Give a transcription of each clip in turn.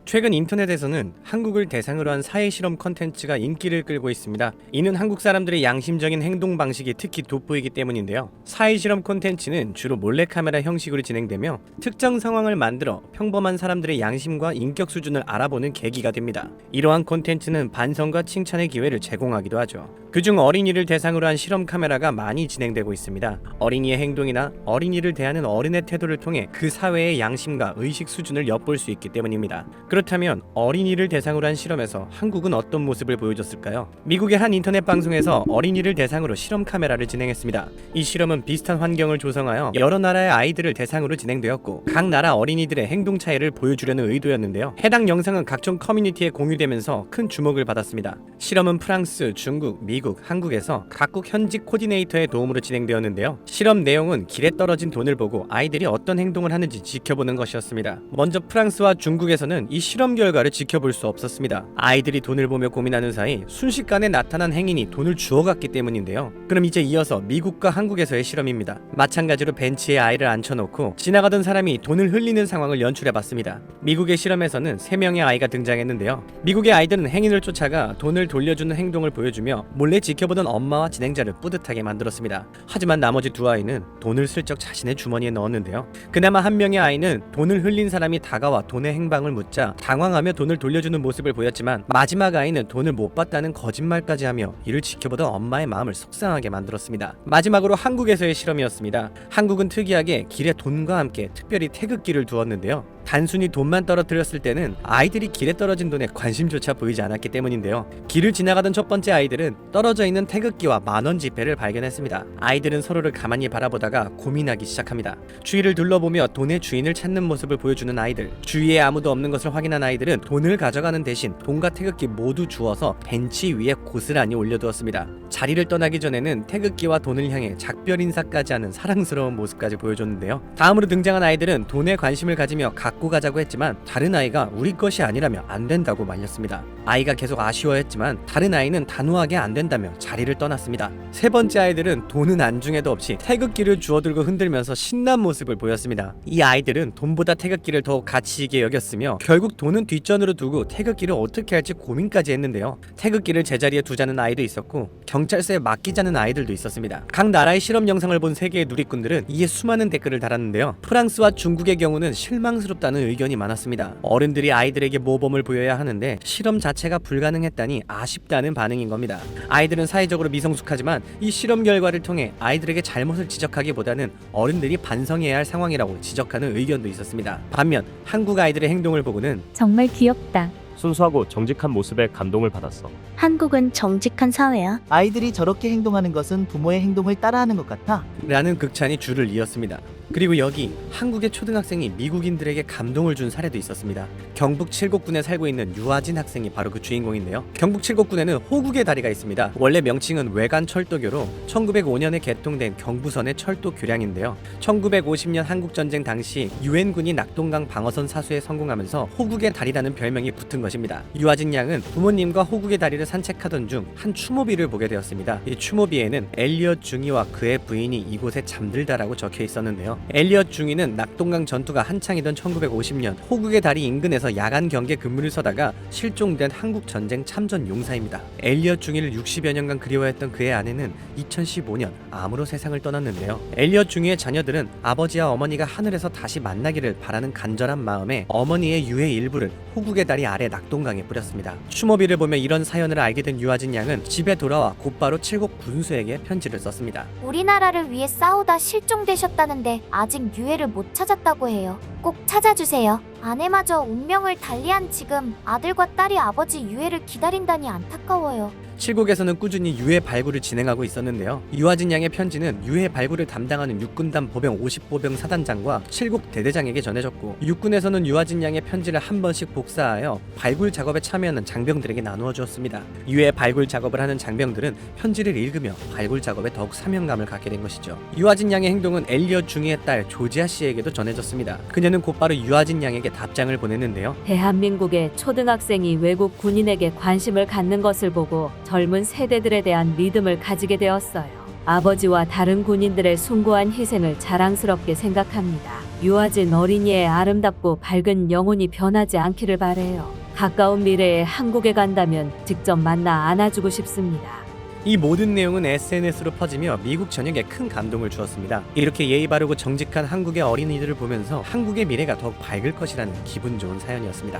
최근 인터넷에서는 한국을 대상으로 한 사회실험 컨텐츠가 인기를 끌고 있습니다. 이는 한국 사람들의 양심적인 행동 방식이 특히 돋보이기 때문인데요. 사회실험 컨텐츠는 주로 몰래카메라 형식으로 진행되며 특정 상황을 만들어 평범한 사람들의 양심과 인격 수준을 알아보는 계기가 됩니다. 이러한 컨텐츠는 반성과 칭찬의 기회를 제공하기도 하죠. 그중 어린이를 대상으로 한 실험 카메라가 많이 진행되고 있습니다. 어린이의 행동이나 어린이를 대하는 어른의 태도를 통해 그 사회의 양심과 의식 수준을 엿볼 수 있기 때문입니다. 그렇다면 어린이를 대상으로 한 실험에서 한국은 어떤 모습을 보여줬을까요? 미국의 한 인터넷 방송에서 어린이를 대상으로 실험 카메라를 진행했습니다. 이 실험은 비슷한 환경을 조성하여 여러 나라의 아이들을 대상으로 진행되었고 각 나라 어린이들의 행동 차이를 보여주려는 의도였는데요. 해당 영상은 각종 커뮤니티에 공유되면서 큰 주목을 받았습니다. 실험은 프랑스, 중국, 미국, 한국에서 각국 현직 코디네이터의 도움으로 진행되었는데요. 실험 내용은 길에 떨어진 돈을 보고 아이들이 어떤 행동을 하는지 지켜보는 것이었습니다. 먼저 프랑스와 중국에서는 이 실험 결과를 지켜볼 수 없었습니다. 아이들이 돈을 보며 고민하는 사이 순식간에 나타난 행인이 돈을 주워갔기 때문인데요. 그럼 이제 이어서 미국과 한국에서의 실험입니다. 마찬가지로 벤치에 아이를 앉혀놓고 지나가던 사람이 돈을 흘리는 상황을 연출해봤습니다. 미국의 실험에서는 3명의 아이가 등장했는데요. 미국의 아이들은 행인을 쫓아가 돈을 돌려주는 행동을 보여주며 몰래 지켜보던 엄마와 진행자를 뿌듯하게 만들었습니다. 하지만 나머지 2아이는 돈을 슬쩍 자신의 주머니에 넣었는데요. 그나마 한 명의 아이는 돈을 흘린 사람이 다가와 돈의 행방을 묻자 당황하며 돈을 돌려주는 모습을 보였지만 마지막 아이는 돈을 못 받다는 거짓말까지 하며 이를 지켜보던 엄마의 마음을 속상하게 만들었습니다. 마지막으로 한국에서의 실험이었습니다. 한국은 특이하게 길에 돈과 함께 특별히 태극기를 두었는데요. 단순히 돈만 떨어뜨렸을 때는 아이들이 길에 떨어진 돈에 관심조차 보이지 않았기 때문인데요. 길을 지나가던 첫 번째 아이들은 떨어져 있는 태극기와 만원 지폐를 발견했습니다. 아이들은 서로를 가만히 바라보다가 고민하기 시작합니다. 주위를 둘러보며 돈의 주인을 찾는 모습을 보여주는 아이들, 주위에 아무도 없는 것을 확인한 아이들은 돈을 가져가는 대신 돈과 태극기 모두 주워서 벤치 위에 고스란히 올려두었습니다. 자리를 떠나기 전에는 태극기와 돈을 향해 작별 인사까지 하는 사랑스러운 모습까지 보여줬는데요. 다음으로 등장한 아이들은 돈에 관심을 가지며 갖고 가자고 했지만 다른 아이가 우리 것이 아니라며 안 된다고 말렸습니다. 아이가 계속 아쉬워했지만 다른 아이는 단호하게 안 된다며 자리를 떠났습니다. 세 번째 아이들은 돈은 안중에도 없이 태극기를 주워들고 흔들면서 신난 모습을 보였습니다. 이 아이들은 돈보다 태극기를 더 가치 있게 여겼으며 결국 돈은 뒷전으로 두고 태극기를 어떻게 할지 고민까지 했는데요. 태극기를 제자리에 두자는 아이도 있었고 경찰서에 맡기자는 아이들도 있었습니다. 각 나라의 실험 영상을 본 세계의 누리꾼들은 이에 수많은 댓글을 달았는데요. 프랑스와 중국의 경우는 실망스럽다는 의견이 많았습니다. 어른들이 아이들에게 모범을 보여야 하는데 실험 자체가 불가능했다니 아쉽다는 반응인 겁니다. 아이들은 사회적으로 미성숙하지만 이 실험 결과를 통해 아이들에게 잘못을 지적하기보다는 어른들이 반성해야 할 상황이라고 지적하는 의견도 있었습니다. 반면 한국 아이들의 행동을 보고는 정말 귀엽다. 순수하고 정직한 모습에 감동을 받았어. 한국은 정직한 사회야. 아이들이 저렇게 행동하는 것은 부모의 행동을 따라하는 것 같아. 라는 극찬이 줄을 이었습니다. 그리고 여기 한국의 초등학생이 미국인들에게 감동을 준 사례도 있었습니다. 경북 칠곡군에 살고 있는 유아진 학생이 바로 그 주인공인데요. 경북 칠곡군에는 호국의 다리가 있습니다. 원래 명칭은 외관철도교로 1905년에 개통된 경부선의 철도 교량인데요. 1950년 한국전쟁 당시 유엔군이 낙동강 방어선 사수에 성공하면서 호국의 다리라는 별명이 붙은 것입니다. 유아진 양은 부모님과 호국의 다리를 산책하던 중 한 추모비를 보게 되었습니다. 이 추모비에는 엘리엇 중위와 그의 부인이 이곳에 잠들다라고 적혀 있었는데요. 엘리엇 중위는 낙동강 전투가 한창이던 1950년 호국의 다리 인근에서 야간 경계 근무를 서다가 실종된 한국 전쟁 참전 용사입니다. 엘리엇 중위를 60여 년간 그리워했던 그의 아내는 2015년 암으로 세상을 떠났는데요. 엘리엇 중위의 자녀들은 아버지와 어머니가 하늘에서 다시 만나기를 바라는 간절한 마음에 어머니의 유해 일부를 호국의 다리 아래 낙동강에 뿌렸습니다. 추모비를 보며 이런 사연을 알게 된 유아진 양은 집에 돌아와 곧바로 칠곡 군수에게 편지를 썼습니다. 우리나라를 위해 싸우다 실종되셨다는데 아직 유해를 못 찾았다고 해요. 꼭 찾아주세요. 아내마저 운명을 달리한 지금 아들과 딸이 아버지 유해를 기다린다니 안타까워요. 칠곡에서는 꾸준히 유해 발굴을 진행하고 있었는데요. 유아진 양의 편지는 유해 발굴을 담당하는 육군단 보병 50보병 사단장과 칠곡 대대장에게 전해졌고 육군에서는 유아진 양의 편지를 한 번씩 복사하여 발굴 작업에 참여하는 장병들에게 나누어 주었습니다. 유해 발굴 작업을 하는 장병들은 편지를 읽으며 발굴 작업에 더욱 사명감을 갖게 된 것이죠. 유아진 양의 행동은 엘리엇 중위의 딸 조지아 씨에게도 전해졌습니다. 그녀는 곧바로 유아진 양에게 답장을 보냈는데요. 대한민국의 초등학생이 외국 군인에게 관심을 갖는 것을 보고 젊은 세대들에 대한 믿음을 가지게 되었어요. 아버지와 다른 군인들의 숭고한 희생을 자랑스럽게 생각합니다. 유아진 어린이의 아름답고 밝은 영혼이 변하지 않기를 바래요. 가까운 미래에 한국에 간다면 직접 만나 안아주고 싶습니다. 이 모든 내용은 SNS로 퍼지며 미국 전역에 큰 감동을 주었습니다. 이렇게 예의 바르고 정직한 한국의 어린이들을 보면서 한국의 미래가 더욱 밝을 것이라는 기분 좋은 사연이었습니다.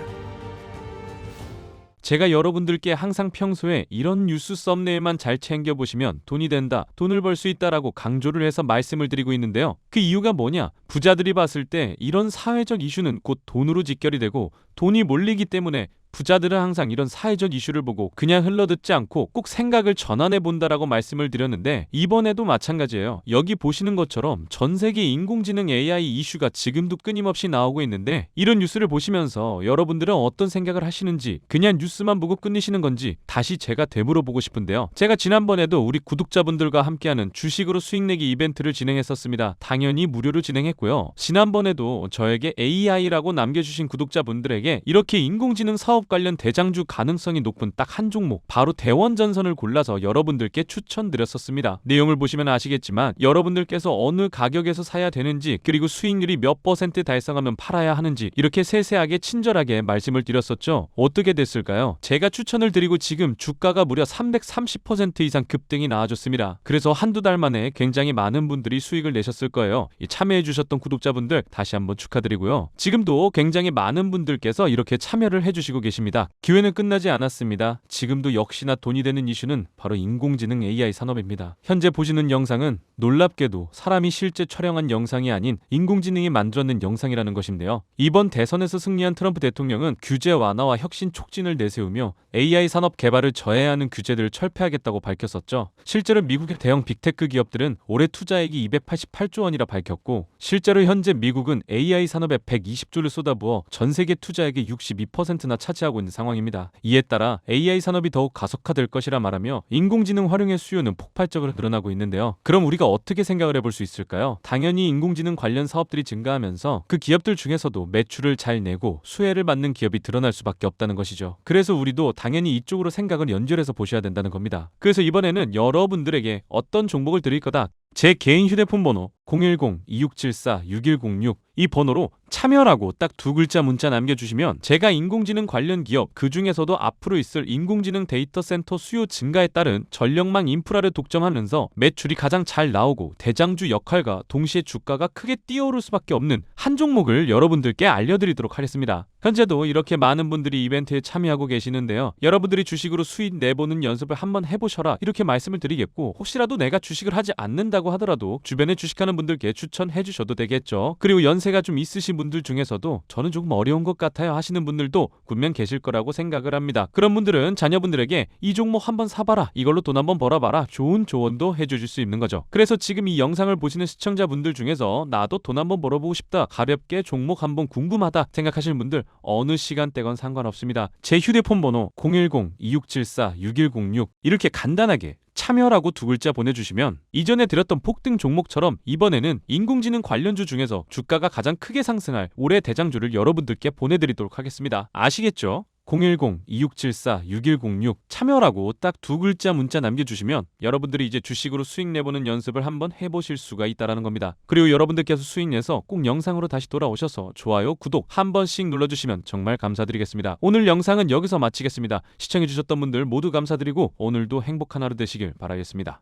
제가 여러분들께 항상 평소에 이런 뉴스 썸네일만 잘 챙겨보시면 돈이 된다, 돈을 벌 수 있다라고 강조를 해서 말씀을 드리고 있는데요. 그 이유가 뭐냐? 부자들이 봤을 때 이런 사회적 이슈는 곧 돈으로 직결이 되고 돈이 몰리기 때문에 부자들은 항상 이런 사회적 이슈를 보고 그냥 흘러듣지 않고 꼭 생각을 전환해 본다라고 말씀을 드렸는데 이번에도 마찬가지예요. 여기 보시는 것처럼 전 세계 인공지능 AI 이슈가 지금도 끊임없이 나오고 있는데 이런 뉴스를 보시면서 여러분들은 어떤 생각을 하시는지 그냥 뉴스만 보고 끝내시는 건지 다시 제가 되물어보고 싶은데요. 제가 지난번에도 우리 구독자분들과 함께하는 주식으로 수익 내기 이벤트를 진행했었습니다. 당연히 무료로 진행했고요. 지난번에도 저에게 AI라고 남겨주신 구독자분들에게 이렇게 인공지능 사업 관련 대장주 가능성이 높은 딱 한 종목 바로 대원전선을 골라서 여러분들께 추천드렸었습니다. 내용을 보시면 아시겠지만 여러분들께서 어느 가격에서 사야 되는지 그리고 수익률이 몇 % 달성하면 팔아야 하는지 이렇게 세세하게 친절하게 말씀을 드렸었죠. 어떻게 됐을까요? 제가 추천을 드리고 지금 주가가 무려 330% 이상 급등이 나와줬습니다. 그래서 한두 달 만에 굉장히 많은 분들이 수익을 내셨을 거예요. 참여해주셨던 구독자분들 다시 한번 축하드리고요. 지금도 굉장히 많은 분들께서 이렇게 참여를 해주시고 계십니다. 기회는 끝나지 않았습니다. 지금도 역시나 돈이 되는 이슈는 바로 인공지능 AI 산업입니다. 현재 보시는 영상은 놀랍게도 사람이 실제 촬영한 영상이 아닌 인공지능이 만들어낸 영상이라는 것인데요. 이번 대선에서 승리한 트럼프 대통령은 규제 완화와 혁신 촉진을 내세우며 AI 산업 개발을 저해하는 규제들을 철폐하겠다고 밝혔었죠. 실제로 미국의 대형 빅테크 기업들은 올해 투자액이 288조 원이라 밝혔고 실제로 현재 미국은 AI 산업에 120조를 쏟아부어 전 세계 투자액의 62%나 차지하고 있는 상황입니다. 이에 따라 AI 산업이 더욱 가속화될 것이라 말하며 인공지능 활용의 수요는 폭발적으로 늘어나고 있는데요. 그럼 우리가 어떻게 생각을 해볼 수 있을까요? 당연히 인공지능 관련 사업들이 증가하면서 그 기업들 중에서도 매출을 잘 내고 수혜를 받는 기업이 드러날 수밖에 없다는 것이죠. 그래서 우리도 당연히 이쪽으로 생각을 연결해서 보셔야 된다는 겁니다. 그래서 이번에는 여러분들에게 어떤 종목을 드릴 거다. 제 개인 휴대폰 번호 010-2674-6106 이 번호로 참여라고 딱 두 글자 문자 남겨주시면 제가 인공지능 관련 기업 그 중에서도 앞으로 있을 인공지능 데이터 센터 수요 증가에 따른 전력망 인프라를 독점하면서 매출이 가장 잘 나오고 대장주 역할과 동시에 주가가 크게 뛰어오를 수밖에 없는 한 종목을 여러분들께 알려드리도록 하겠습니다. 현재도 이렇게 많은 분들이 이벤트에 참여하고 계시는데요. 여러분들이 주식으로 수익 내보는 연습을 한번 해보셔라 이렇게 말씀을 드리겠고 혹시라도 내가 주식을 하지 않는다고 하더라도 주변에 주식하는 분들께 추천해 주셔도 되겠죠. 그리고 연세가 좀 있으신 분들 중에서도 저는 조금 어려운 것 같아요 하시는 분들도 분명 계실 거라고 생각을 합니다. 그런 분들은 자녀분들에게 이 종목 한번 사봐라 이걸로 돈 한번 벌어봐라 좋은 조언도 해주실 수 있는 거죠. 그래서 지금 이 영상을 보시는 시청자분들 중에서 나도 돈 한번 벌어보고 싶다 가볍게 종목 한번 궁금하다 생각하시는 분들 어느 시간대건 상관없습니다. 제 휴대폰 번호 010-2674-6106 이렇게 간단하게 참여라고 두 글자 보내주시면 이전에 드렸던 폭등 종목처럼 이번에는 인공지능 관련주 중에서 주가가 가장 크게 상승할 올해 대장주를 여러분들께 보내드리도록 하겠습니다. 아시겠죠? 010-2674-6106 참여라고 딱 두 글자 문자 남겨주시면 여러분들이 이제 주식으로 수익 내보는 연습을 한번 해보실 수가 있다는 겁니다. 그리고 여러분들께서 수익 내서 꼭 영상으로 다시 돌아오셔서 좋아요, 구독 한 번씩 눌러주시면 정말 감사드리겠습니다. 오늘 영상은 여기서 마치겠습니다. 시청해주셨던 분들 모두 감사드리고 오늘도 행복한 하루 되시길 바라겠습니다.